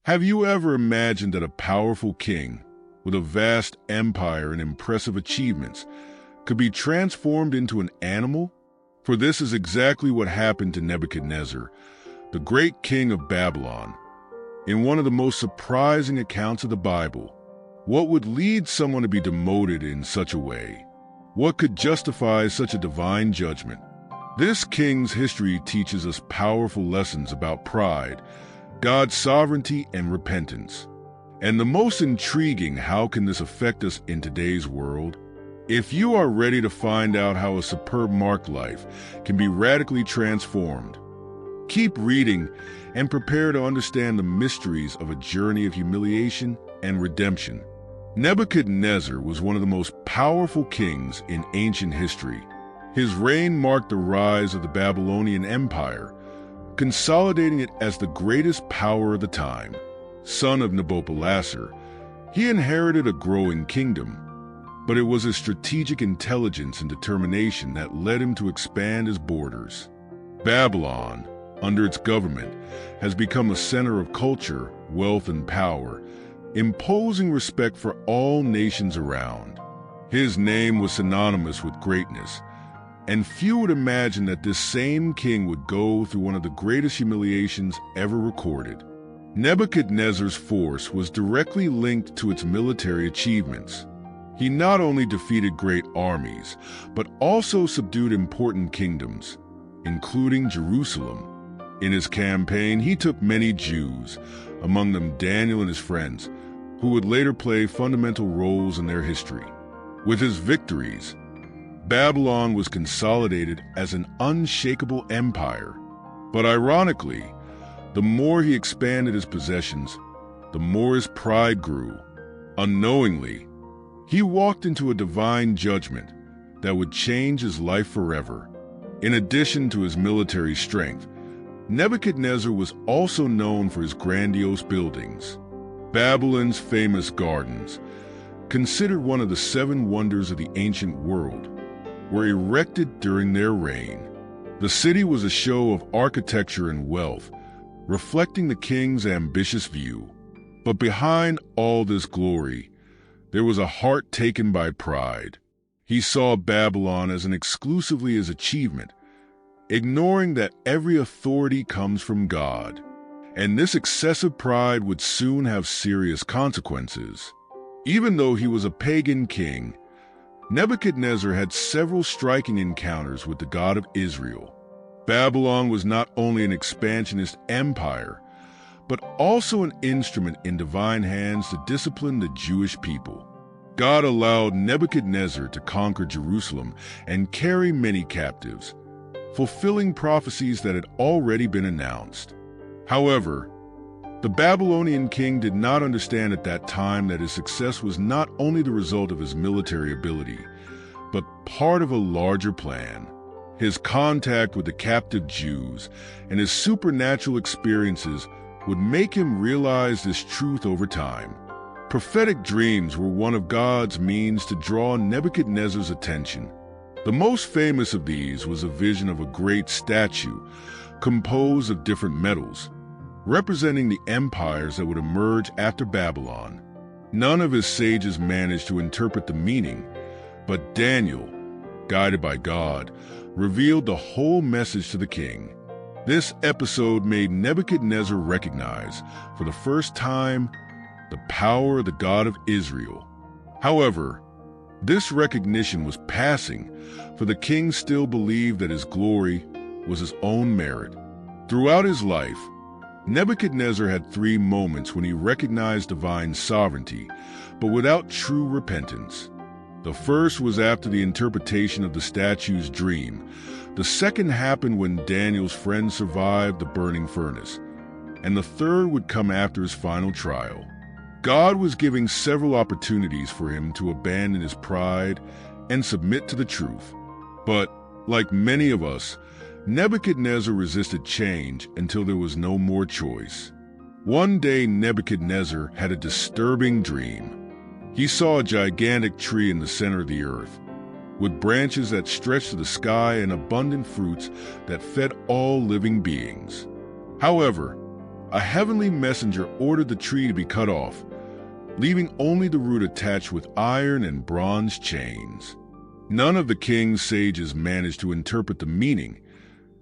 Have you ever imagined that a powerful king, with a vast empire and impressive achievements, could be transformed into an animal? For this is exactly what happened to Nebuchadnezzar, the great king of Babylon. In one of the most surprising accounts of the Bible, what would lead someone to be demoted in such a way? What could justify such a divine judgment? This king's history teaches us powerful lessons about pride, God's sovereignty, and repentance. And the most intriguing, how can this affect us in today's world? If you are ready to find out how a superb marked life can be radically transformed, keep reading and prepare to understand the mysteries of a journey of humiliation and redemption. Nebuchadnezzar was one of the most powerful kings in ancient history. His reign marked the rise of the Babylonian Empire, consolidating it as the greatest power of the time. Son of Nebuchadnezzar, he inherited a growing kingdom, but it was his strategic intelligence and determination that led him to expand his borders. Babylon, under its government, has become a center of culture, wealth, and power, imposing respect for all nations around. His name was synonymous with greatness, and few would imagine that this same king would go through one of the greatest humiliations ever recorded. Nebuchadnezzar's force was directly linked to its military achievements. He not only defeated great armies, but also subdued important kingdoms, including Jerusalem. In his campaign, he took many Jews, among them Daniel and his friends, who would later play fundamental roles in their history. With his victories, Babylon was consolidated as an unshakable empire. But ironically, the more he expanded his possessions, the more his pride grew. Unknowingly, he walked into a divine judgment that would change his life forever. In addition to his military strength, Nebuchadnezzar was also known for his grandiose buildings. Babylon's famous gardens, considered one of the 7 wonders of the ancient world, were erected during their reign. The city was a show of architecture and wealth, reflecting the king's ambitious view. But behind all this glory, there was a heart taken by pride. He saw Babylon as an exclusively his achievement, ignoring that every authority comes from God. And this excessive pride would soon have serious consequences. Even though he was a pagan king, Nebuchadnezzar had several striking encounters with the God of Israel. Babylon was not only an expansionist empire, but also an instrument in divine hands to discipline the Jewish people. God allowed Nebuchadnezzar to conquer Jerusalem and carry many captives, fulfilling prophecies that had already been announced. However, the Babylonian king did not understand at that time that his success was not only the result of his military ability, but part of a larger plan. His contact with the captive Jews and his supernatural experiences would make him realize this truth over time. Prophetic dreams were one of God's means to draw Nebuchadnezzar's attention. The most famous of these was a vision of a great statue composed of different metals, representing the empires that would emerge after Babylon. None of his sages managed to interpret the meaning, but Daniel, guided by God, revealed the whole message to the king. This episode made Nebuchadnezzar recognize, for the first time, the power of the God of Israel. However, this recognition was passing, for the king still believed that his glory was his own merit. Throughout his life, Nebuchadnezzar had 3 moments when he recognized divine sovereignty, but without true repentance. The first was after the interpretation of the statue's dream. The second happened when Daniel's friends survived the burning furnace. And the third would come after his final trial. God was giving several opportunities for him to abandon his pride and submit to the truth. But, like many of us, Nebuchadnezzar resisted change until there was no more choice. One day, Nebuchadnezzar had a disturbing dream. He saw a gigantic tree in the center of the earth, with branches that stretched to the sky and abundant fruits that fed all living beings. However, a heavenly messenger ordered the tree to be cut off, leaving only the root attached with iron and bronze chains. None of the king's sages managed to interpret the meaning,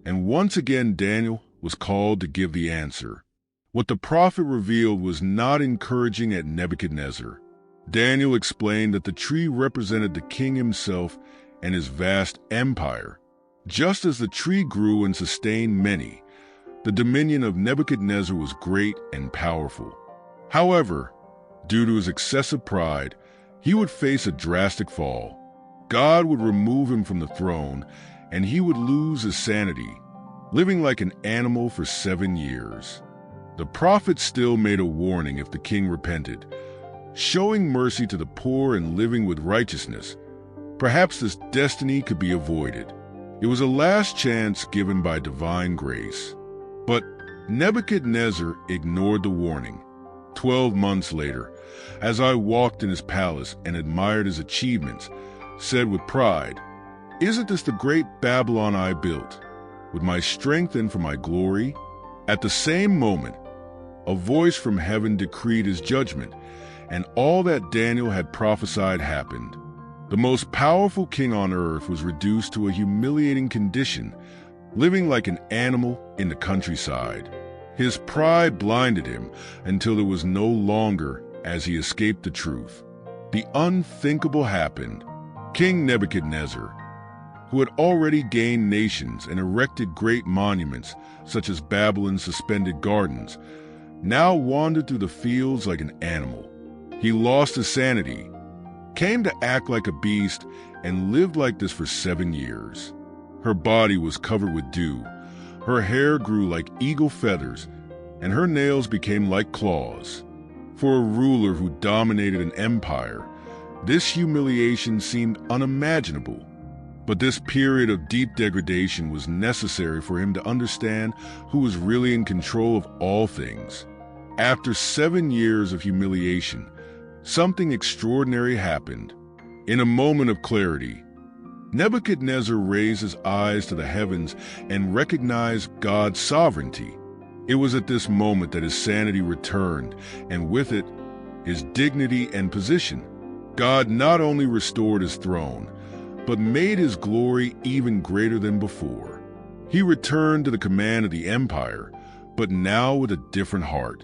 and once again Daniel was called to give the answer. What the prophet revealed was not encouraging at Nebuchadnezzar. Daniel explained that the tree represented the king himself and his vast empire. Just as the tree grew and sustained many, the dominion of Nebuchadnezzar was great and powerful. However, due to his excessive pride, he would face a drastic fall. God would remove him from the throne, and he would lose his sanity, living like an animal for 7 years. The prophet still made a warning if the king repented, showing mercy to the poor and living with righteousness. Perhaps this destiny could be avoided. It was a last chance given by divine grace. But Nebuchadnezzar ignored the warning. 12 months later, as I walked in his palace and admired his achievements, said with pride, "Isn't this the great Babylon I built, with my strength and for my glory?" At the same moment, a voice from heaven decreed his judgment, and all that Daniel had prophesied happened. The most powerful king on earth was reduced to a humiliating condition, living like an animal in the countryside. His pride blinded him until there was no longer as he escaped the truth. The unthinkable happened. King Nebuchadnezzar, who had already gained nations and erected great monuments, such as Babylon's suspended gardens, now wandered through the fields like an animal. He lost his sanity, came to act like a beast, and lived like this for 7 years. Her body was covered with dew, her hair grew like eagle feathers, and her nails became like claws. For a ruler who dominated an empire, this humiliation seemed unimaginable. But this period of deep degradation was necessary for him to understand who was really in control of all things. After 7 years of humiliation, something extraordinary happened. In a moment of clarity, Nebuchadnezzar raised his eyes to the heavens and recognized God's sovereignty. It was at this moment that his sanity returned, and with it, his dignity and position. God not only restored his throne, but made his glory even greater than before. He returned to the command of the empire, but now with a different heart.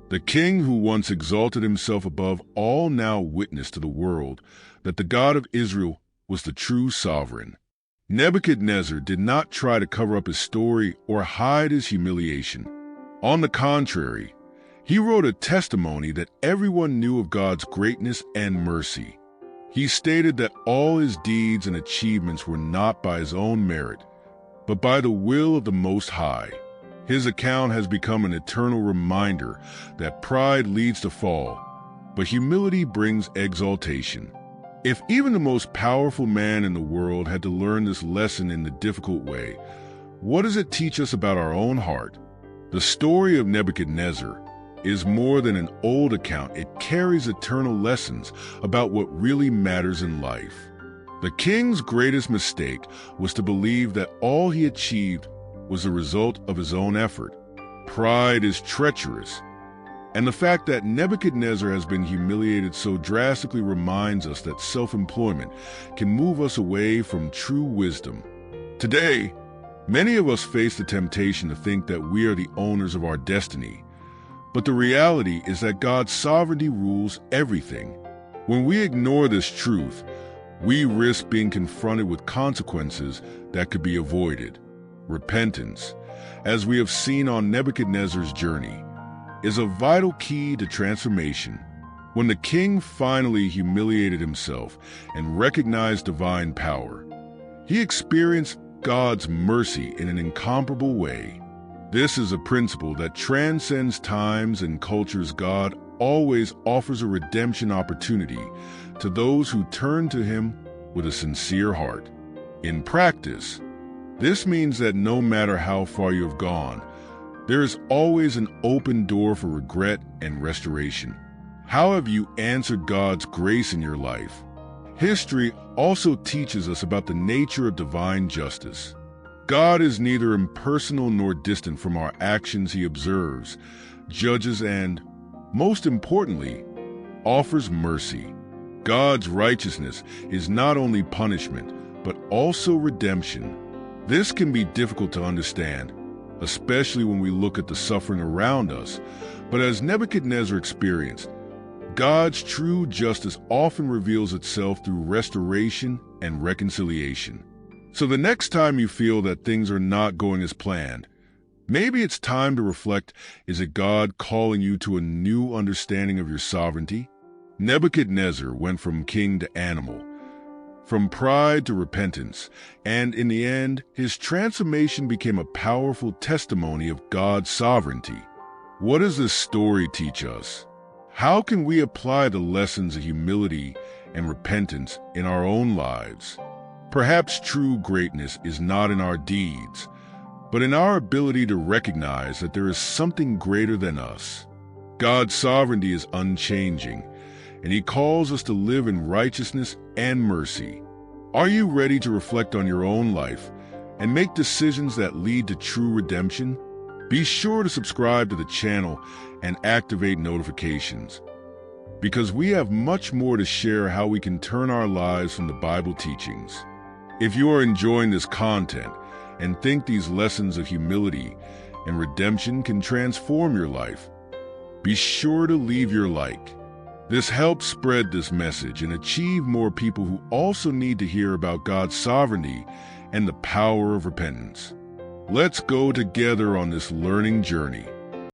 The king who once exalted himself above all now witnessed to the world that the God of Israel was the true sovereign. Nebuchadnezzar did not try to cover up his story or hide his humiliation. On the contrary, he wrote a testimony that everyone knew of God's greatness and mercy. He stated that all his deeds and achievements were not by his own merit, but by the will of the Most High. His account has become an eternal reminder that pride leads to fall, but humility brings exaltation. If even the most powerful man in the world had to learn this lesson in the difficult way, what does it teach us about our own heart? The story of Nebuchadnezzar is more than an old account. It carries eternal lessons about what really matters in life. The king's greatest mistake was to believe that all he achieved was the result of his own effort. Pride is treacherous, and the fact that Nebuchadnezzar has been humiliated so drastically reminds us that self-employment can move us away from true wisdom. Today, many of us face the temptation to think that we are the owners of our destiny, but the reality is that God's sovereignty rules everything. When we ignore this truth, we risk being confronted with consequences that could be avoided. Repentance, as we have seen on Nebuchadnezzar's journey, is a vital key to transformation. When the king finally humiliated himself and recognized divine power, he experienced God's mercy in an incomparable way. This is a principle that transcends times and cultures. God always offers a redemption opportunity to those who turn to him with a sincere heart. In practice, this means that no matter how far you have gone, there is always an open door for regret and restoration. How have you answered God's grace in your life? History also teaches us about the nature of divine justice. God is neither impersonal nor distant from our actions. He observes, judges, and, most importantly, offers mercy. God's righteousness is not only punishment, but also redemption. This can be difficult to understand, especially when we look at the suffering around us. But as Nebuchadnezzar experienced, God's true justice often reveals itself through restoration and reconciliation. So the next time you feel that things are not going as planned, maybe it's time to reflect, is it God calling you to a new understanding of your sovereignty? Nebuchadnezzar went from king to animal, from pride to repentance, and in the end, his transformation became a powerful testimony of God's sovereignty. What does this story teach us? How can we apply the lessons of humility and repentance in our own lives? Perhaps true greatness is not in our deeds, but in our ability to recognize that there is something greater than us. God's sovereignty is unchanging, and He calls us to live in righteousness and mercy. Are you ready to reflect on your own life and make decisions that lead to true redemption? Be sure to subscribe to the channel and activate notifications, because we have much more to share how we can turn our lives from the Bible teachings. If you are enjoying this content and think these lessons of humility and redemption can transform your life, be sure to leave your like. This helps spread this message and achieve more people who also need to hear about God's sovereignty and the power of repentance. Let's go together on this learning journey.